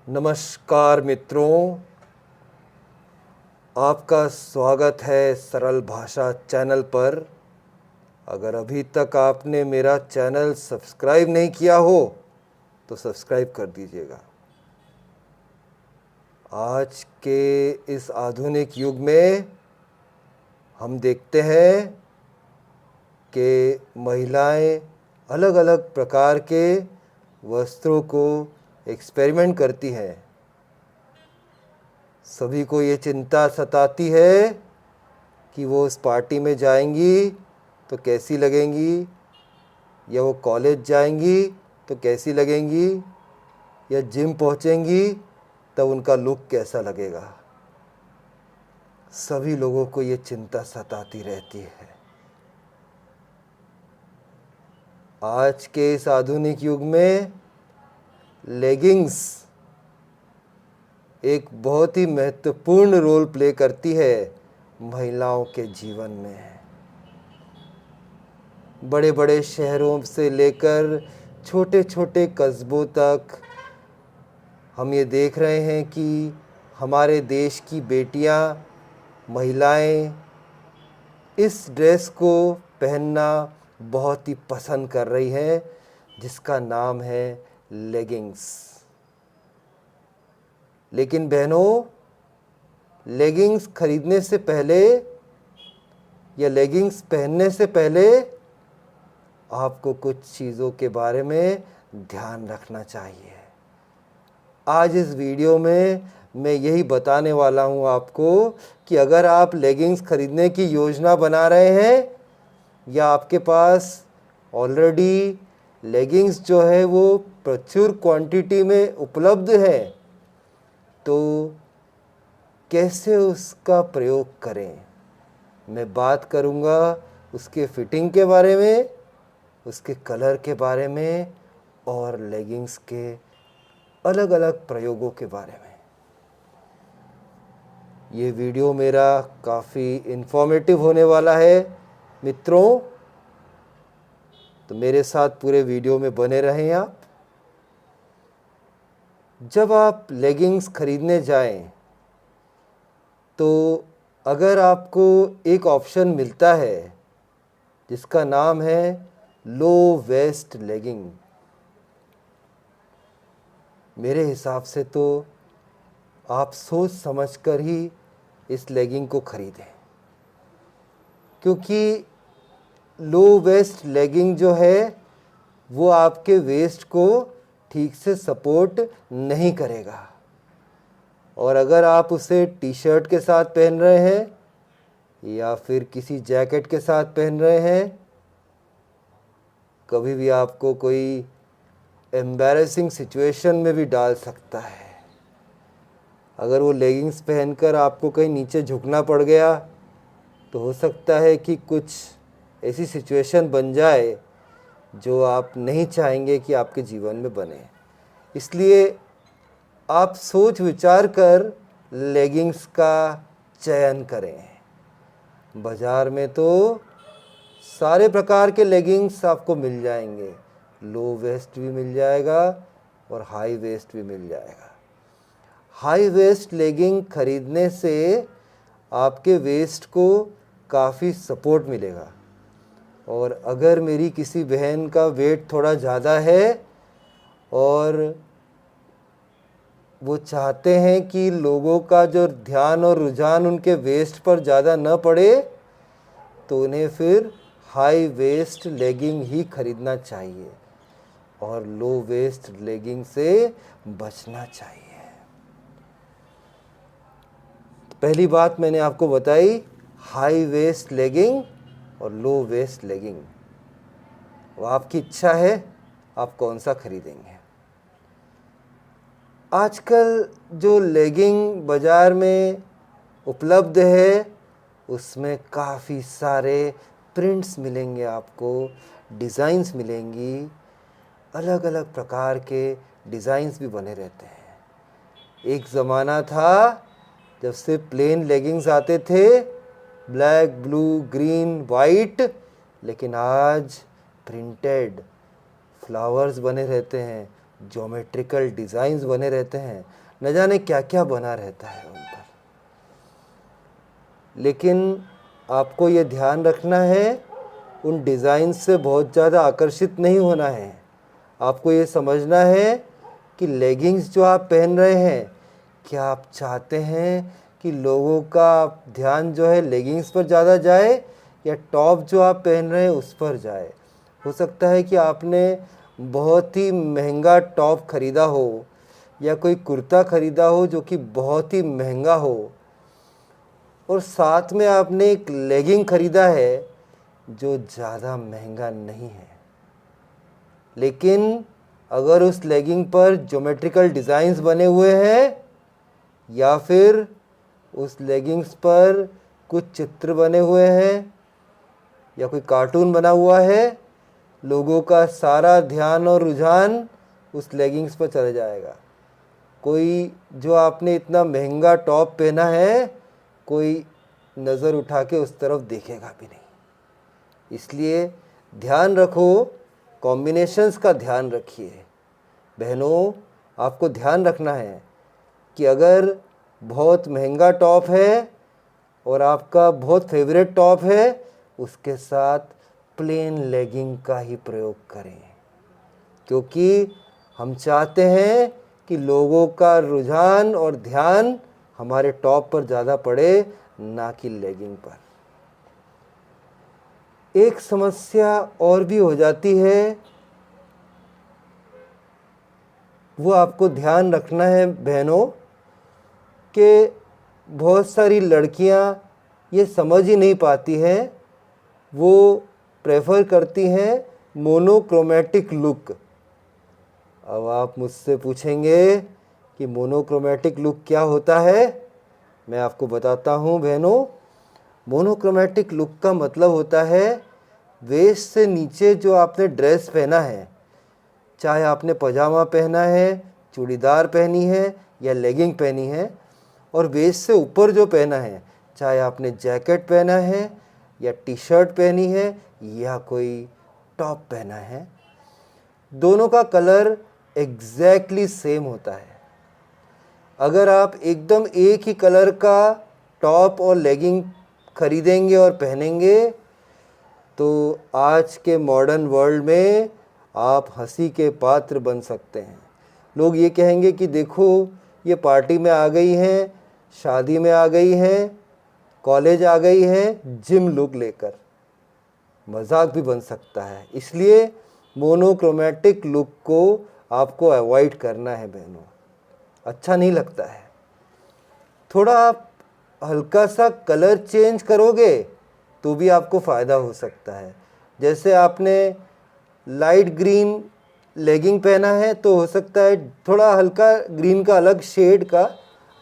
नमस्कार मित्रों, आपका स्वागत है सरल भाषा चैनल पर। अगर अभी तक आपने मेरा चैनल सब्सक्राइब नहीं किया हो तो सब्सक्राइब कर दीजिएगा। आज के इस आधुनिक युग में हम देखते हैं कि महिलाएं अलग अलग प्रकार के वस्त्रों को एक्सपेरिमेंट करती हैं। सभी को ये चिंता सताती है कि वो उस पार्टी में जाएंगी तो कैसी लगेंगी, या वो कॉलेज जाएंगी तो कैसी लगेंगी, या जिम पहुंचेंगी तब उनका लुक कैसा लगेगा। सभी लोगों को ये चिंता सताती रहती है। आज के इस आधुनिक युग में लेगिंग्स एक बहुत ही महत्वपूर्ण रोल प्ले करती है महिलाओं के जीवन में। बड़े बड़े शहरों से लेकर छोटे छोटे कस्बों तक हम ये देख रहे हैं कि हमारे देश की बेटियां, महिलाएं इस ड्रेस को पहनना बहुत ही पसंद कर रही हैं, जिसका नाम है लेगिंग्स। लेकिन बहनों, लेगिंग्स खरीदने से पहले या लेगिंग्स पहनने से पहले आपको कुछ चीज़ों के बारे में ध्यान रखना चाहिए। आज इस वीडियो में मैं यही बताने वाला हूं आपको कि अगर आप लेगिंग्स खरीदने की योजना बना रहे हैं या आपके पास ऑलरेडी लेगिंग्स जो है वो प्रचुर क्वांटिटी में उपलब्ध है, तो कैसे उसका प्रयोग करें। मैं बात करूंगा उसके फिटिंग के बारे में, उसके कलर के बारे में और लेगिंग्स के अलग अलग प्रयोगों के बारे में। ये वीडियो मेरा काफ़ी इन्फॉर्मेटिव होने वाला है मित्रों, तो मेरे साथ पूरे वीडियो में बने रहें आप। जब आप लेगिंग्स खरीदने जाएं तो अगर आपको एक ऑप्शन मिलता है जिसका नाम है लो वेस्ट लेगिंग, मेरे हिसाब से तो आप सोच समझकर ही इस लेगिंग को खरीदें, क्योंकि लो वेस्ट लेगिंग जो है वो आपके वेस्ट को ठीक से सपोर्ट नहीं करेगा। और अगर आप उसे टी शर्ट के साथ पहन रहे हैं या फिर किसी जैकेट के साथ पहन रहे हैं, कभी भी आपको कोई एम्बैरेसिंग सिचुएशन में भी डाल सकता है। अगर वो लेगिंग्स पहनकर आपको कहीं नीचे झुकना पड़ गया तो हो सकता है कि कुछ ऐसी सिचुएशन बन जाए जो आप नहीं चाहेंगे कि आपके जीवन में बने। इसलिए आप सोच विचार कर लेगिंग्स का चयन करें। बाज़ार में तो सारे प्रकार के लेगिंग्स आपको मिल जाएंगे। लो वेस्ट भी मिल जाएगा और हाई वेस्ट भी मिल जाएगा। हाई वेस्ट लेगिंग खरीदने से आपके वेस्ट को काफ़ी सपोर्ट मिलेगा। और अगर मेरी किसी बहन का वेट थोड़ा ज़्यादा है और वो चाहते हैं कि लोगों का जो ध्यान और रुझान उनके वेस्ट पर ज़्यादा न पड़े, तो उन्हें फिर हाई वेस्ट लेगिंग ही खरीदना चाहिए और लो वेस्ट लेगिंग से बचना चाहिए। पहली बात मैंने आपको बताई, हाई वेस्ट लेगिंग और लो वेस्ट लेगिंग। वो आपकी इच्छा है आप कौन सा खरीदेंगे। आजकल जो लेगिंग बाज़ार में उपलब्ध है उसमें काफ़ी सारे प्रिंट्स मिलेंगे आपको, डिज़ाइंस मिलेंगी, अलग अलग प्रकार के डिज़ाइंस भी बने रहते हैं। एक ज़माना था जब से प्लेन लेगिंग्स आते थे, ब्लैक, ब्लू, ग्रीन, वाइट, लेकिन आज प्रिंटेड फ्लावर्स बने रहते हैं, ज्योमेट्रिकल डिज़ाइंस बने रहते हैं, न जाने क्या क्या बना रहता है उन पर। लेकिन आपको ये ध्यान रखना है, उन डिज़ाइन से बहुत ज़्यादा आकर्षित नहीं होना है। आपको ये समझना है कि लेगिंग्स जो आप पहन रहे हैं, क्या आप चाहते हैं कि लोगों का ध्यान जो है लेगिंग्स पर ज़्यादा जाए या टॉप जो आप पहन रहे हैं उस पर जाए। हो सकता है कि आपने बहुत ही महंगा टॉप ख़रीदा हो या कोई कुर्ता ख़रीदा हो जो कि बहुत ही महंगा हो, और साथ में आपने एक लेगिंग ख़रीदा है जो ज़्यादा महंगा नहीं है। लेकिन अगर उस लेगिंग पर ज्योमेट्रिकल डिज़ाइंस बने हुए हैं या फिर उस लेगिंग्स पर कुछ चित्र बने हुए हैं या कोई कार्टून बना हुआ है, लोगों का सारा ध्यान और रुझान उस लेगिंग्स पर चला जाएगा। कोई जो आपने इतना महंगा टॉप पहना है, कोई नज़र उठा के उस तरफ देखेगा भी नहीं। इसलिए ध्यान रखो, कॉम्बिनेशंस का ध्यान रखिए। बहनों, आपको ध्यान रखना है कि अगर बहुत महंगा टॉप है और आपका बहुत फेवरेट टॉप है, उसके साथ प्लेन लेगिंग का ही प्रयोग करें, क्योंकि हम चाहते हैं कि लोगों का रुझान और ध्यान हमारे टॉप पर ज़्यादा पड़े, ना कि लेगिंग पर। एक समस्या और भी हो जाती है, वो आपको ध्यान रखना है बहनों, कि बहुत सारी लड़कियां ये समझ ही नहीं पाती हैं, वो प्रेफर करती हैं मोनोक्रोमैटिक लुक। अब आप मुझसे पूछेंगे कि मोनोक्रोमैटिक लुक क्या होता है। मैं आपको बताता हूँ बहनों। मोनोक्रोमैटिक लुक का मतलब होता है वेस्ट से नीचे जो आपने ड्रेस पहना है, चाहे आपने पजामा पहना है, चूड़ीदार पहनी है या लेगिंग पहनी है, और वेस्ट से ऊपर जो पहना है, चाहे आपने जैकेट पहना है या टी शर्ट पहनी है या कोई टॉप पहना है, दोनों का कलर एग्जैक्टली सेम होता है। अगर आप एकदम एक ही कलर का टॉप और लेगिंग खरीदेंगे और पहनेंगे तो आज के मॉडर्न वर्ल्ड में आप हंसी के पात्र बन सकते हैं। लोग ये कहेंगे कि देखो, ये पार्टी में आ गई हैं, शादी में आ गई हैं, कॉलेज आ गई हैं, जिम लुक लेकर। मजाक भी बन सकता है। इसलिए मोनोक्रोमैटिक लुक को आपको अवॉइड करना है बहनों, अच्छा नहीं लगता है। थोड़ा आप हल्का सा कलर चेंज करोगे तो भी आपको फ़ायदा हो सकता है। जैसे आपने लाइट ग्रीन लेगिंग पहना है तो हो सकता है थोड़ा हल्का ग्रीन का अलग शेड का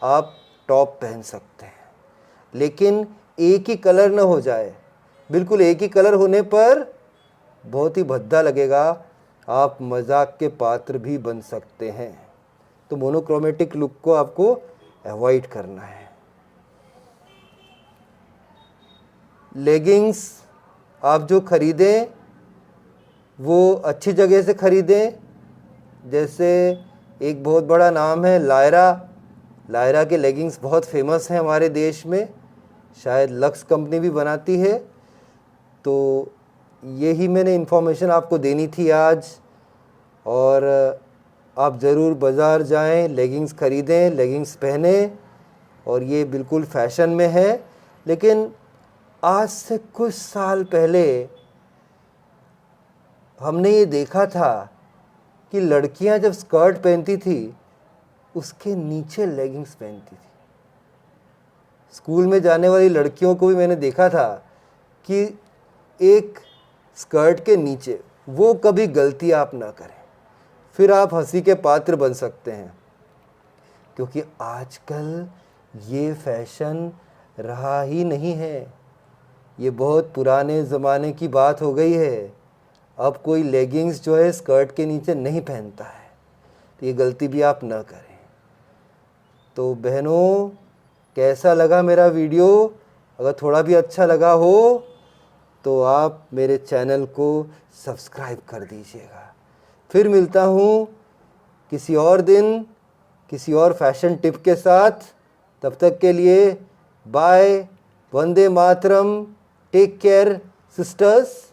आप टॉप पहन सकते हैं, लेकिन एक ही कलर न हो जाए। बिल्कुल एक ही कलर होने पर बहुत ही भद्दा लगेगा, आप मजाक के पात्र भी बन सकते हैं। तो मोनोक्रोमेटिक लुक को आपको अवॉइड करना है। लेगिंग्स आप जो ख़रीदें वो अच्छी जगह से ख़रीदें। जैसे एक बहुत बड़ा नाम है लायरा। लायरा के लेगिंग्स बहुत फेमस हैं हमारे देश में, शायद लक्स कंपनी भी बनाती है। तो यही मैंने इन्फॉर्मेशन आपको देनी थी आज। और आप ज़रूर बाज़ार जाएं, लेगिंग्स ख़रीदें, लेगिंग्स पहनें, और ये बिल्कुल फ़ैशन में है। लेकिन आज से कुछ साल पहले हमने ये देखा था कि लड़कियां जब स्कर्ट पहनती थी उसके नीचे लेगिंग्स पहनती थी। स्कूल में जाने वाली लड़कियों को भी मैंने देखा था कि एक स्कर्ट के नीचे, वो कभी गलती आप ना करें, फिर आप हंसी के पात्र बन सकते हैं। क्योंकि आजकल ये फैशन रहा ही नहीं है, ये बहुत पुराने ज़माने की बात हो गई है। अब कोई लेगिंग्स जो है स्कर्ट के नीचे नहीं पहनता है, तो ये गलती भी आप ना करें। तो बहनों, कैसा लगा मेरा वीडियो? अगर थोड़ा भी अच्छा लगा हो तो आप मेरे चैनल को सब्सक्राइब कर दीजिएगा। फिर मिलता हूँ किसी और दिन किसी और फैशन टिप के साथ। तब तक के लिए bye, Vande Mataram, take care sisters.